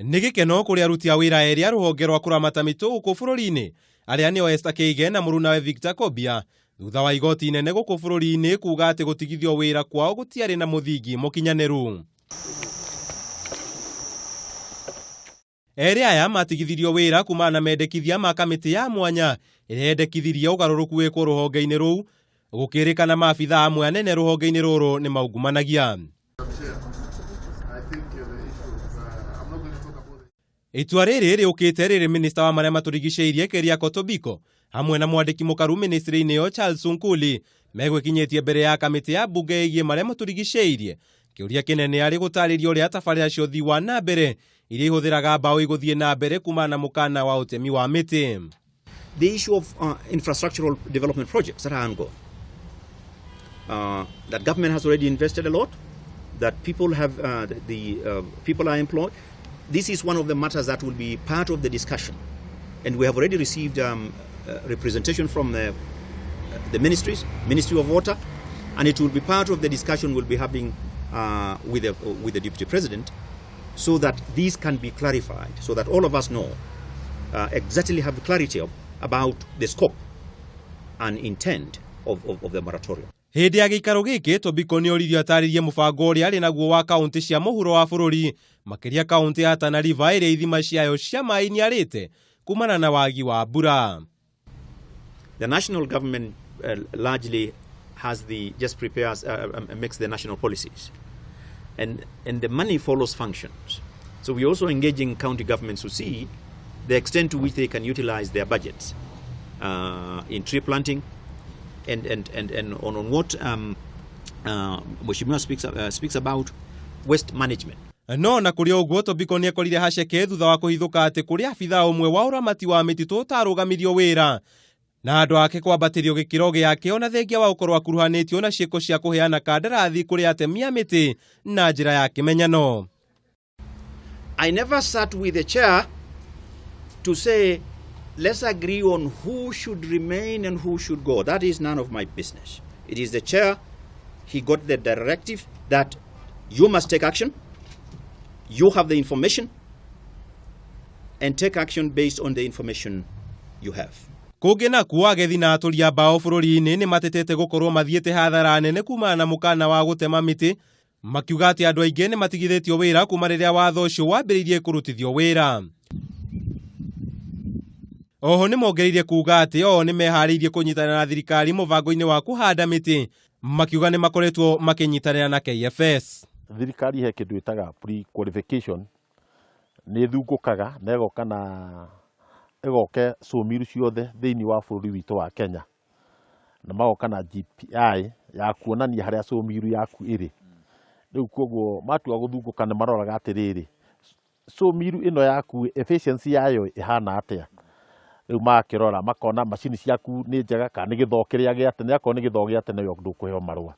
Nĩ gĩkeno kũrĩ aruti a wĩra erĩ a ruhonge rwa kuramata mititu guku bururi-ini aria nĩo Esther Keige na mũrunawe Victor Kobia thutha wa igoti inene guku bururi-ini kuuga atĩ gutigithio wĩra kwao gũtiarĩ na mũthingi mũkinyanĩru. Erĩ aya matigithirio wĩra kumana na mendekithia ma kamiti ya mwanya ĩrĩa yendekithirie ũgarũrũku wĩkwo ruhonge-inĩ rũu, gũkĩrĩkana mabithaa amwe anene ruhonge-inĩ rũrũ nĩ maungumanagia. Itua rĩrĩ rĩũkĩte rĩrĩ minista wa maria maturigiciirie Keriako Tobiko hamwe na mwandĩki mũkaru ministry-inĩ yo Charles Sunkuli megwĩkinyĩtie mbere ya kamiti ya mbunge ĩgiĩ maria maturigiciirie. Kĩũria kĩnene arĩ gũtarĩria ũrĩa tabarĩra cia ũthii wa na mbere iria ihũthĩraga mbaũ igũthiĩ na mbere kumana na mũkana wa ũtemi wa mĩtĩ. The issue of infrastructural development projects that are ongoing. That government has already invested a lot, that people have people are employed. This is one of the matters that will be part of the discussion, and we have already received representation from the ministries, Ministry of Water, and it will be part of the discussion we'll be having with the Deputy President, so that these can be clarified, so that all of us know exactly have clarity about the scope and intent of the moratorium. Hĩndĩ ya gĩikaro gĩkĩ Tobiko nĩ oririo atarĩrie mũbango ũrĩa arĩ naguo wa kaunti cia mũhuro wa bũrũri, makĩria kaunti ya Tana River ĩrĩa ithima ciayo cia maĩ nĩarĩte kumana na wagi wa mbura. The national government largely has just prepares makes the national policies, and the money follows functions. So we also engaging county governments to see the extent to which they can utilize their budgets in tree planting and on what Mheshimiwa speaks about waste management. No na kũrĩ ũguo Tobiko nĩ ekorire haceke thutha wa kũhithũka atĩ kũrĩ abithaa ũmwe wa ũramati wa mititu ũtarũgamirio wĩra na andũ ake kwambatĩrio gĩkĩro gĩake ona thengia wa gũkorwo akuruhanĩtio na ciĩko cia kũheana kandarathi kũrĩ atemi a mĩtĩ na njĩra ya kĩmenyano. I never sat with the chair to say let's agree on who should remain and who should go. That is none of my business. It is the chair. He got the directive that you must take action. You have the information and take action based on the information you have. Kũngĩ nakuo agethi na atũria mbaũ bũrũri-inĩ nĩ matetete gũkorwo mathiĩte hathara nene kumana na mũkana wa gũtema mĩtĩ, makiuga atĩ andũ aingĩ nĩ matigithĩtio wĩra kuma rĩrĩa watho ũcio wambĩrĩirie kũrutithio wĩra. Oho nĩ mongereire kuuga atĩ nĩ meharĩirie kũnyitanĩra na thirikari mũbango-inĩ wa kũhanda mĩtĩ, makiuga nĩ makoretwo makĩnyitanĩra na KFS. Thirikari he kĩndũ ĩtaga pre-qualification nĩ thungũkaga na ĩgoka na ĩgoke cũmiru ciothe thĩinĩ wa bũrũri witũ wa Kenya, na magoka na GPI ya kuonania harĩa cũmiru yaku ĩrĩ. Rĩu koguo matua gũthungũka nĩ maroraga atĩrĩrĩ, cũmiru ĩno yaku efficiency yayo ĩhana atĩa. Rĩu makĩrora makona macini ciaku nĩ njega kana nĩ gĩthoo kĩrĩa gĩa tene, akorwo nĩ gĩthoo gĩa tene ndũkũheo marũa.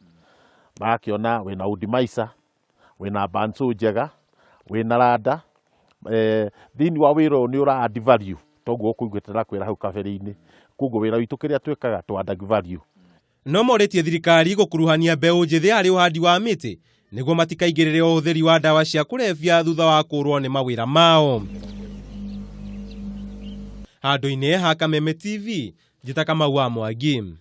Makĩona wĩna udimaica, wĩna banso njega, wĩna rada, thĩinĩ wa wĩra ũyũ nĩ ũra add value, toguo ũkũigwĩtĩra kwĩra hau kabere-inĩ. Koguo wĩra witũ kĩrĩa twĩkaga tũ add value. No morĩtie thirikari gũkuruhania mbeũ njĩthĩ harĩ ũhandi wa mĩtĩ nĩguo matikaingĩrĩre ũhũthĩri wa ndawa cia kũrebia thutha wa kũrwo nĩ mawĩra mao. Handũ-inĩ ha Kameme TV, njĩta Kamau wa Mwangi.